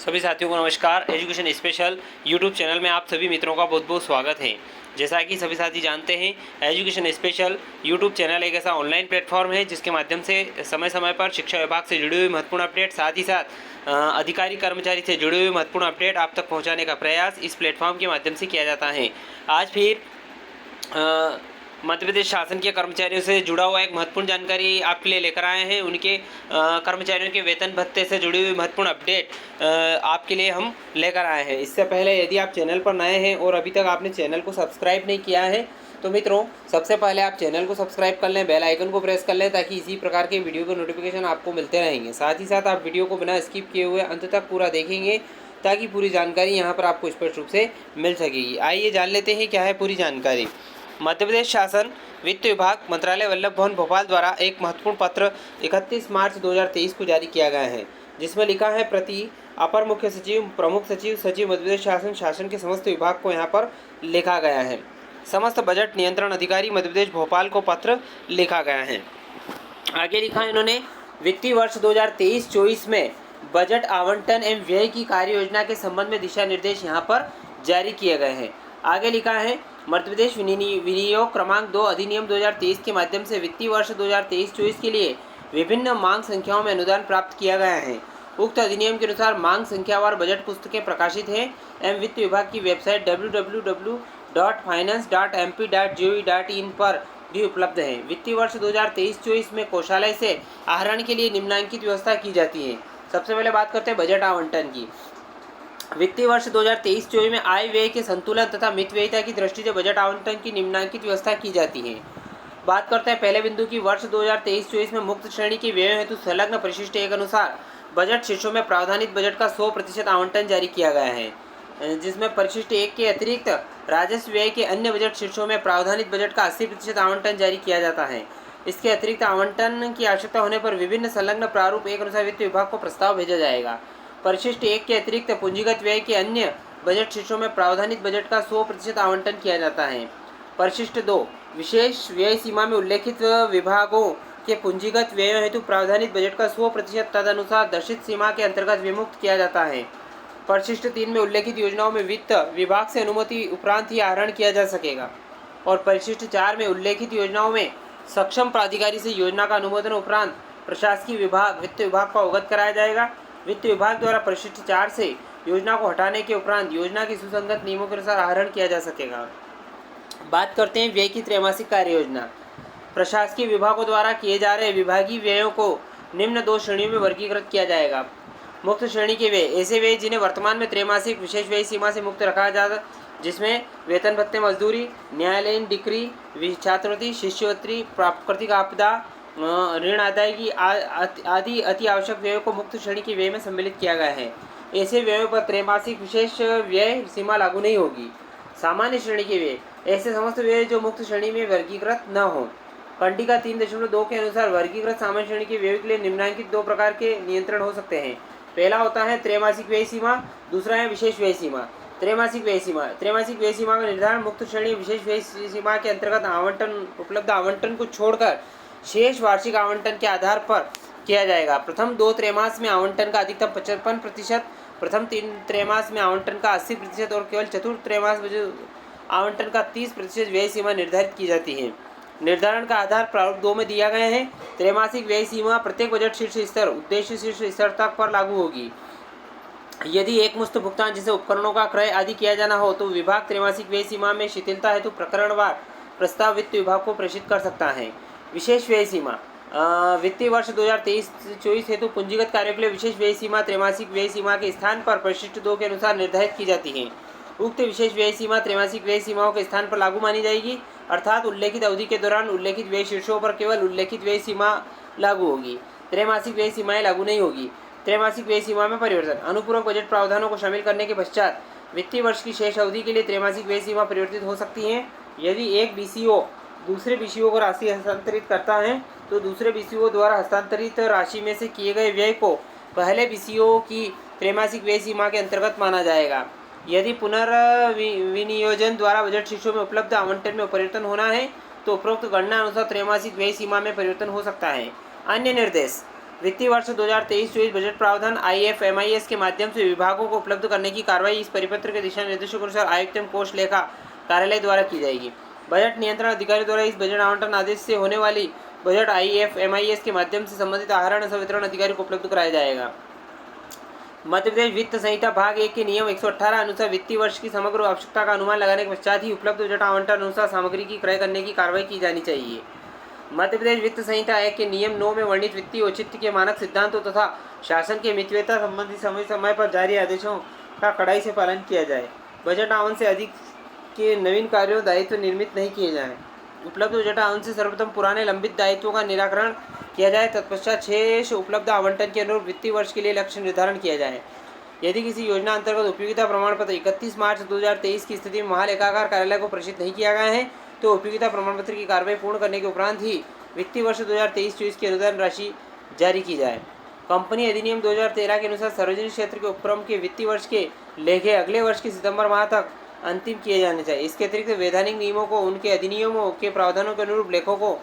सभी साथियों को नमस्कार। एजुकेशन स्पेशल यूट्यूब चैनल में आप सभी मित्रों का बहुत बहुत स्वागत है। जैसा कि सभी साथी जानते हैं, एजुकेशन स्पेशल यूट्यूब चैनल एक ऐसा ऑनलाइन प्लेटफॉर्म है जिसके माध्यम से समय समय पर शिक्षा विभाग से जुड़ी हुई महत्वपूर्ण अपडेट, साथ ही साथ अधिकारी कर्मचारी से जुड़ी हुई महत्वपूर्ण अपडेट आप तक पहुँचाने का प्रयास इस प्लेटफॉर्म के माध्यम से किया जाता है। आज फिर मध्य प्रदेश शासन के कर्मचारियों से जुड़ा हुआ एक महत्वपूर्ण जानकारी आपके लिए लेकर आए हैं। उनके कर्मचारियों के वेतन भत्ते से जुड़ी हुई महत्वपूर्ण अपडेट आपके लिए हम लेकर आए हैं। इससे पहले यदि आप चैनल पर नए हैं और अभी तक आपने चैनल को सब्सक्राइब नहीं किया है तो मित्रों सबसे पहले आप चैनल को सब्सक्राइब कर लें, बेल आइकन को प्रेस कर लें ताकि इसी प्रकार के वीडियो के नोटिफिकेशन आपको मिलते रहेंगे। साथ ही साथ आप वीडियो को बिना स्किप किए हुए अंत तक पूरा देखेंगे ताकि पूरी जानकारी यहाँ पर आपको स्पष्ट रूप से मिल सकेगी। आइए जान लेते हैं क्या है पूरी जानकारी। मध्य प्रदेश शासन वित्त विभाग मंत्रालय वल्लभ भवन भोपाल द्वारा एक महत्वपूर्ण पत्र 31 मार्च 2023 को जारी किया गया है, जिसमें लिखा है प्रति अपर मुख्य सचिव, प्रमुख सचिव, सचिव मध्य प्रदेश शासन के समस्त विभाग को यहाँ पर लिखा गया है। समस्त बजट नियंत्रण अधिकारी मध्य प्रदेश भोपाल को पत्र लिखा गया है। आगे लिखा है इन्होंने, वित्तीय वर्ष 2023-24 में बजट आवंटन एवं व्यय की कार्य योजना के संबंध में दिशा निर्देश यहाँ पर जारी किए गए हैं। आगे लिखा है, मध्य प्रदेश विनियोग क्रमांक 2 अधिनियम 2023 के माध्यम से वित्तीय वर्ष 2023-24 के लिए विभिन्न मांग संख्याओं में अनुदान प्राप्त किया गया है। उक्त अधिनियम के अनुसार मांग संख्यावार बजट पुस्तकें प्रकाशित हैं एवं वित्त विभाग की वेबसाइट www.finance.mp.gov.in पर भी उपलब्ध है। वित्तीय वर्ष 2023-24 में कोषालय से आहरण के लिए निम्नलिखित व्यवस्था की जाती है। सबसे पहले बात करते हैं बजट आवंटन की। वित्तीय वर्ष 2023-24 में आय व्यय के संतुलन तथा मितव्ययिता की दृष्टि से बजट आवंटन की निम्नलिखित व्यवस्था की जाती है। बात करते हैं पहले बिंदु की। वर्ष 2023-24 में मुक्त श्रेणी के व्यय हेतु संलग्न परिशिष्ट एक अनुसार बजट शीर्षों में प्रावधानित बजट का 100% आवंटन जारी किया गया है, जिसमें परिशिष्ट एक के अतिरिक्त राजस्व व्यय के अन्य बजट शीर्षों में प्रावधानित बजट का 80% आवंटन जारी किया जाता है। इसके अतिरिक्त आवंटन की आवश्यकता होने पर विभिन्न संलग्न प्रारूप एक अनुसार वित्त विभाग को प्रस्ताव भेजा जाएगा। परिशिष्ट एक के अतिरिक्त पूंजीगत व्यय के अन्य बजट शीर्षों में प्रावधानित बजट का 100% आवंटन किया जाता है। परिशिष्ट 2 विशेष व्यय सीमा में उल्लेखित विभागों के पूंजीगत व्यय हेतु प्रावधानित बजट का 100% तदनुसार दर्शित सीमा के अंतर्गत विमुक्त किया जाता है। परिशिष्ट 3 में उल्लेखित योजनाओं में वित्त विभाग से अनुमति उपरांत ही आहरण किया जा सकेगा। और परिशिष्ट 4 में उल्लेखित योजनाओं में सक्षम प्राधिकारी से योजना का अनुमोदन उपरांत प्रशासकीय विभाग वित्त विभाग को अवगत कराया जाएगा। वित्त विभाग द्वारा परिशिष्ट 4 से योजना को हटाने के उपरांत योजना की सुसंगत नियमों के अनुसार आहरण किया जा सकेगा। बात करते हैं व्यय की त्रैमासिक कार्य योजना। प्रशासकीय विभागों द्वारा किए जा रहे विभागीय व्ययों को निम्न 2 श्रेणियों में वर्गीकृत किया जाएगा। मुक्त श्रेणी के व्यय ऐसे व्यय जिन्हें वर्तमान में त्रैमासिक विशेष व्यय सीमा से मुक्त रखा जाता, जिसमें वेतन भत्ते, मजदूरी, न्यायालयीन डिक्री, छात्रवृत्ति, शिष्यवृत्ति, प्राकृतिक आपदा, ऋण अदायगी आदि अति आवश्यक व्ययों को मुक्त श्रेणी के व्यय में सम्मिलित किया गया है। ऐसे व्ययों पर त्रैमासिक विशेष व्यय सीमा लागू नहीं होगी। सामान्य श्रेणी के व्यय ऐसे समस्त व्यय जो मुक्त श्रेणी में वर्गीकृत न हो। कंडिका 3.2 के अनुसार वर्गीकृत सामान्य श्रेणी के व्यय के लिए निम्नलिखित 2 प्रकार के नियंत्रण हो सकते हैं। पहला होता है त्रैमासिक व्यय सीमा, दूसरा है विशेष व्यय सीमा। त्रैमासिक व्यय सीमा का निर्धारण मुक्त श्रेणी विशेष व्यय सीमा के अंतर्गत उपलब्ध आवंटन को छोड़कर शेष वार्षिक आवंटन के आधार पर किया जाएगा। प्रथम 2 त्रैमास में आवंटन का अधिकतम 55%, प्रथम 3 त्रैमास में आवंटन का 80% और केवल चतुर्थ त्रैमास में आवंटन का 30% व्यय सीमा निर्धारित की जाती है। निर्धारण का आधार प्रारूप 2 में दिया गया है। त्रैमासिक व्यय सीमा प्रत्येक बजट शीर्ष स्तर, उद्देश्य शीर्ष स्तर तक पर लागू होगी। यदि एक मुश्त भुगतान जैसे उपकरणों का क्रय आदि किया जाना हो तो विभाग त्रैमासिक व्यय सीमा में शिथिलता हेतु प्रकरणवार प्रस्ताव वित्त विभाग को प्रेषित कर सकता है। विशेष व्यय सीमा वित्तीय वर्ष 2023-24 हेतु पूंजीगत कार्यों के लिए विशेष व्यय सीमा त्रैमासिक व्यय सीमा के स्थान पर परिशिष्ट 2 के अनुसार निर्धारित की जाती है। उक्त विशेष व्यय सीमा त्रैमासिक व्यय सीमाओं के स्थान पर लागू मानी जाएगी, अर्थात उल्लेखित अवधि के दौरान उल्लेखित व्यय शीर्षों पर केवल उल्लेखित व्यय सीमा लागू होगी। त्रैमासिक व्यय सीमाएं लागू नहीं होगी। त्रैमासिक व्यय सीमा में परिवर्तन अनुपूरक बजट प्रावधानों को शामिल करने के पश्चात वित्तीय वर्ष की शेष अवधि के लिए त्रैमासिक व्यय सीमा परिवर्तित हो सकती है। यदि एक BCO दूसरे BCO को राशि हस्तांतरित करता है तो दूसरे BCO द्वारा हस्तांतरित राशि में से किए गए व्यय को पहले BCO की त्रैमासिक व्यय सीमा के अंतर्गत माना जाएगा। यदि पुनर्विनियोजन द्वारा बजट शीर्षों में उपलब्ध आवंटन में परिवर्तन होना है तो उपरोक्त गणना अनुसार त्रैमासिक व्यय सीमा में परिवर्तन हो सकता है। अन्य निर्देश वित्तीय वर्ष 2023-24 बजट प्रावधान IFMIS के माध्यम से विभागों को उपलब्ध करने की कार्रवाई इस परिपत्र के दिशा निर्देशों के अनुसार आयुक्त एवं कोष लेखा कार्यालय द्वारा की जाएगी। बजट नियंत्रण अधिकारी द्वारा इस बजट आवंटन आदेश से होने वाली बजट IFMIS के माध्यम से संबंधित आहरण संवितरण अधिकारी को उपलब्ध कराया जाएगा। मध्य प्रदेश वित्त संहिता भाग 1 के नियम 118 अनुसार वित्तीय वर्ष की समग्र आवश्यकता का अनुमान लगाने के पश्चात ही उपलब्ध बजट आवंटन अनुसार सामग्री की क्रय करने की कार्रवाई की जानी चाहिए। मध्य प्रदेश वित्त संहिता 1 के नियम 9 में वर्णित वित्तीय औचित्य के मानक सिद्धांतों तथा शासन के मितव्ययता संबंधी समय समय पर जारी आदेशों का कड़ाई से पालन किया जाए। बजट आवंटन से अधिक के नवीन कार्यों दायित्व निर्मित नहीं किए जाएं। उपलब्ध बजट आवंटन से सर्वप्रथम पुराने लंबित दायित्वों का निराकरण किया जाए, तत्पश्चात शेष उपलब्ध आवंटन के अनुरूप वित्तीय वर्ष के लिए लक्ष्य निर्धारण किया जाए। यदि किसी योजना अंतर्गत उपयोगिता प्रमाण पत्र 31 मार्च 2023 की स्थिति में महालेखाकार कार्यालय को प्रेषित नहीं किया गया है तो उपयोगिता प्रमाण पत्र की कार्रवाई पूर्ण करने के उपरांत ही वित्तीय वर्ष 2023-24 की अनुदान राशि जारी की जाए। कंपनी अधिनियम 2013 के अनुसार सार्वजनिक क्षेत्र के उपक्रम के वित्तीय वर्ष के लेखे अगले वर्ष के सितंबर माह तक अंतिम किए जाने चाहिए। इसके अतिरिक्त वैधानिक नियमों को उनके अधिनियमों के प्रावधानों के अनुरूप लेखों को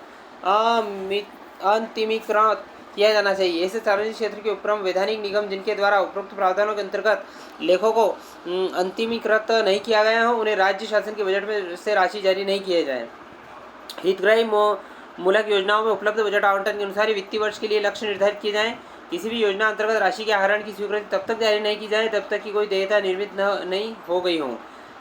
अंतिमीकृत किया जाना चाहिए। ऐसे सार्वजनिक क्षेत्र के उपक्रम वैधानिक निगम जिनके द्वारा उपरोक्त प्रावधानों के अंतर्गत लेखों को अंतिमीकृत नहीं किया गया हो उन्हें राज्य शासन के बजट में से राशि जारी नहीं किए जाए। हितग्राही मूलक योजनाओं में उपलब्ध बजट आवंटन के अनुसार ही वित्तीय वर्ष के लिए लक्ष्य निर्धारित किए जाएं। किसी भी योजना अंतर्गत राशि के आहरण की स्वीकृति तब तक जारी नहीं की जाए तब तक कि कोई देयता निर्मित नहीं हो गई हो।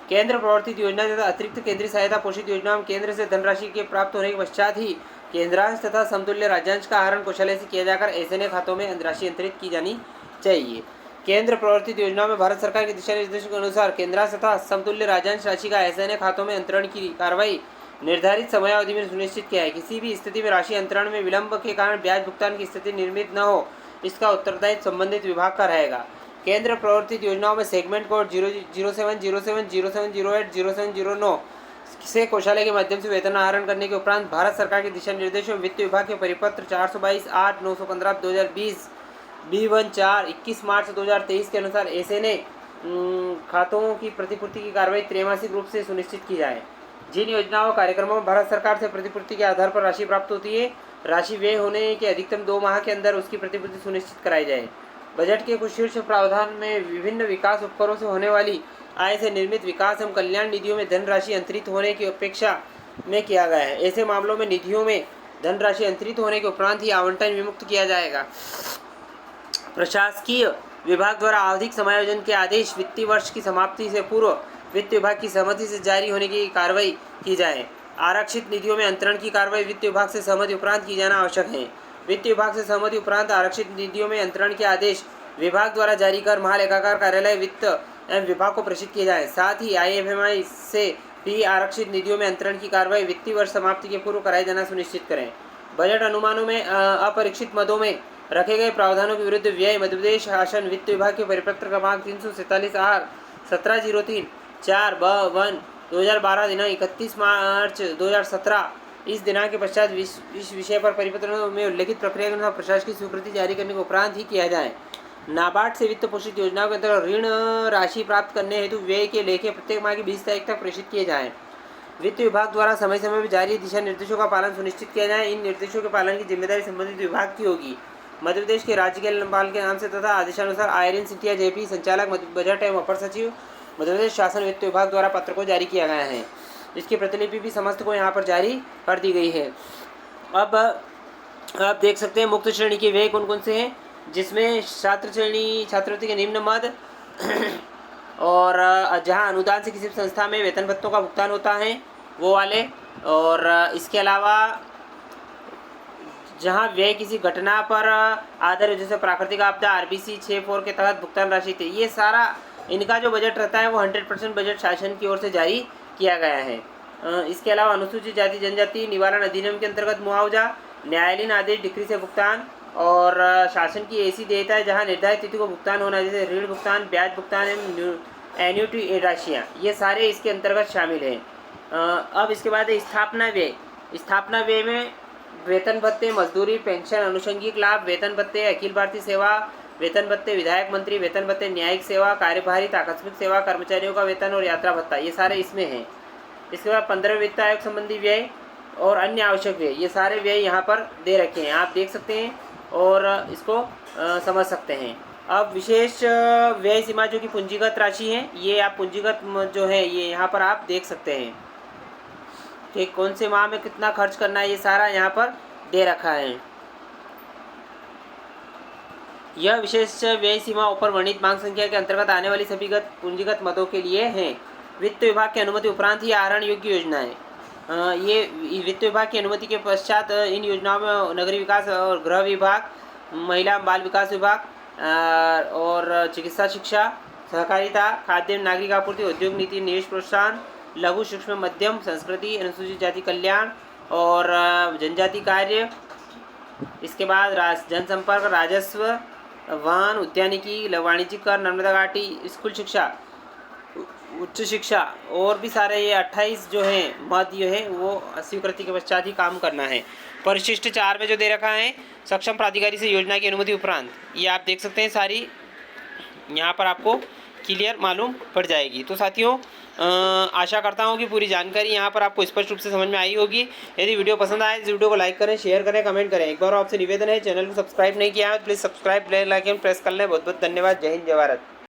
केंद्र प्रवर्तित योजना तथा अतिरिक्त केंद्रीय सहायता पोषित योजनाओं में केंद्र से धनराशि के प्राप्त होने के पश्चात ही केंद्रांश तथा समतुल्य राज्यांश का आहरण कौशल्य से किया जाकर एसएनए खातों में राशि अंतरित की जानी चाहिए। केंद्र प्रवर्तित योजनाओं में भारत सरकार के दिशा निर्देशों के अनुसार केंद्रांश तथा समतुल्य राज्यांश राशि का एसएनए खातों में अंतरण की कार्रवाई निर्धारित समयावधि में सुनिश्चित किया है। किसी भी स्थिति में राशि अंतरण में विलंब के कारण ब्याज भुगतान की स्थिति निर्मित न हो इसका उत्तरदायित्व संबंधित विभाग का रहेगा। केंद्र प्रवर्तित योजनाओं में सेगमेंट कोड 070707080709 से कोषालय के माध्यम से वेतन आहरण करने के उपरांत भारत सरकार के दिशा निर्देशों में वित्त विभाग के परिपत्र 422/8/915/2020 B14 21 मार्च 2023 के अनुसार एसएनए खातों की प्रतिपूर्ति की कार्रवाई त्रैमासिक रूप से सुनिश्चित की जाए। जिन योजनाओं कार्यक्रमों में भारत सरकार से प्रतिपूर्ति के आधार पर राशि प्राप्त होती है राशि व्यय होने के अधिकतम 2 माह के अंदर उसकी प्रतिपूर्ति सुनिश्चित कराई जाए। बजट के कुछ शीर्ष प्रावधान में विभिन्न विकास उपकरणों से होने वाली आय से निर्मित विकास एवं कल्याण निधियों में धनराशि अंतरित होने की अपेक्षा में किया गया है। ऐसे मामलों में निधियों में धनराशि अंतरित होने के उपरांत ही आवंटन विमुक्त किया जाएगा। प्रशासकीय विभाग द्वारा आवधिक समायोजन के आदेश वित्तीय वर्ष की समाप्ति से पूर्व वित्त विभाग की सहमति से जारी होने की कार्रवाई की जाए। आरक्षित निधियों में अंतरण की कार्रवाई वित्त विभाग से सहमति उपरांत की जाना आवश्यक है। वित्त विभाग से सहमति उपरांत आरक्षित निधियों में अंतरण के आदेश विभाग द्वारा जारी कर महालेखाकार कार्यालय वित्त एवं विभाग को प्रेषित किए जाए। साथ ही IFMI से भी आरक्षित निधियों में अंतरण की कार्रवाई वित्तीय वर्ष समाप्ति के पूर्व कराया जाना सुनिश्चित करें। बजट अनुमानों में अपरीक्षित मदों में रखे गए प्रावधानों के विरुद्ध व्यय मध्य प्रदेश शासन वित्त विभाग के परिपत्र क्रमांक 347/R/1703/4/1/2012 दिनांक 31 मार्च 2017 इस दिनांक के पश्चात इस विषय पर परिपत्रों में उल्लेखित प्रक्रिया के अनुसार प्रशासकीय स्वीकृति जारी करने के उपरांत ही किया जाए। नाबार्ड से वित्त पोषित योजनाओं के अंतर्गत ऋण राशि प्राप्त करने हेतु व्यय के लेखे प्रत्येक माह की 20 तारीख तक प्रेषित किए जाएं। वित्त विभाग द्वारा समय समय पर जारी दिशा निर्देशों का पालन सुनिश्चित किया जाए। इन निर्देशों के पालन की जिम्मेदारी संबंधित विभाग की होगी। मध्य प्रदेश के राज्य के लेखापाल के नाम से तथा आदेशानुसार आयरन सिंधिया JP संचालक बजट एवं अपर सचिव मध्य प्रदेश शासन वित्त विभाग द्वारा पत्र को जारी किया गया है। इसकी प्रतिलिपि भी समस्त को यहाँ पर जारी कर दी गई है। अब आप देख सकते हैं मुक्त श्रेणी के व्यय कौन कौन से हैं, जिसमें छात्रवृत्ति के निम्न मद और जहाँ अनुदान से किसी भी संस्था में वेतन भत्तों का भुगतान होता है वो वाले, और इसके अलावा जहाँ व्यय किसी घटना पर आधारित जैसे प्राकृतिक आपदा RBC 6(4) के तहत भुगतान राशि थे, ये सारा इनका जो बजट रहता है वो 100% बजट शासन की ओर से जारी किया गया है। इसके अलावा अनुसूचित जाति जनजाति निवारण अधिनियम के अंतर्गत मुआवजा, न्यायालयीन आदेश डिक्री से भुगतान और शासन की ऐसी देयता है जहाँ निर्धारित तिथि को भुगतान होना, जैसे ऋण भुगतान, ब्याज भुगतान एवं एन्युटी राशियाँ, ये सारे इसके अंतर्गत शामिल हैं। अब इसके बाद स्थापना व्यय। स्थापना व्यय में वेतन भत्ते, मजदूरी, पेंशन, अनुषंगिक लाभ, वेतन भत्ते, अखिल भारतीय सेवा, वेतन भत्ते, विधायक मंत्री वेतन भत्ते, न्यायिक सेवा, कार्यभारित आकस्मिक सेवा, कर्मचारियों का वेतन और यात्रा भत्ता, ये सारे इसमें हैं। इसके बाद 15वें वित्त आयोग संबंधी व्यय और अन्य आवश्यक व्यय, ये सारे व्यय यहाँ पर दे रखे हैं। आप देख सकते हैं और इसको समझ सकते हैं। अब विशेष व्यय सीमा जो कि पूंजीगत राशि है, ये आप पूंजीगत जो है ये यहाँ पर आप देख सकते हैं कि कौन से माह में कितना खर्च करना है, ये सारा यहाँ पर दे रखा है। यह विशेष व्यय सीमा ऊपर वर्णित मांग संख्या के अंतर्गत आने वाली सभी पूंजीगत मदों के लिए है। वित्त विभाग की अनुमति उपरांत ही आहरण योग्य योजनाएं, ये वित्त विभाग की अनुमति के पश्चात इन योजनाओं में नगरीय विकास और गृह विभाग, महिला बाल विकास विभाग और चिकित्सा शिक्षा, सहकारिता, खाद्य नागरिक आपूर्ति, उद्योग नीति, निवेश प्रोत्साहन, लघु सूक्ष्म मध्यम, संस्कृति, अनुसूचित जाति कल्याण और जनजाति कार्य, इसके बाद जनसंपर्क, राजस्व, वन, उद्यानिकी, वाणिज्यिक कर, नर्मदा घाटी, स्कूल शिक्षा, उच्च शिक्षा और भी सारे ये 28 जो हैं मद जो है वो स्वीकृति के पश्चात ही काम करना है। परिशिष्ट 4 में जो दे रखा है सक्षम प्राधिकारी से योजना की अनुमति उपरांत, ये आप देख सकते हैं सारी यहाँ पर आपको क्लियर मालूम पड़ जाएगी। तो साथियों आशा करता हूँ कि पूरी जानकारी यहाँ पर आपको स्पष्ट रूप से समझ में आई होगी। यदि वीडियो पसंद आए इस वीडियो को लाइक करें, शेयर करें, कमेंट करें। एक बार आपसे निवेदन है, चैनल को सब्सक्राइब नहीं किया है please subscribe, bell icon press कर लें। बहुत बहुत धन्यवाद। जय हिंद, जय भारत।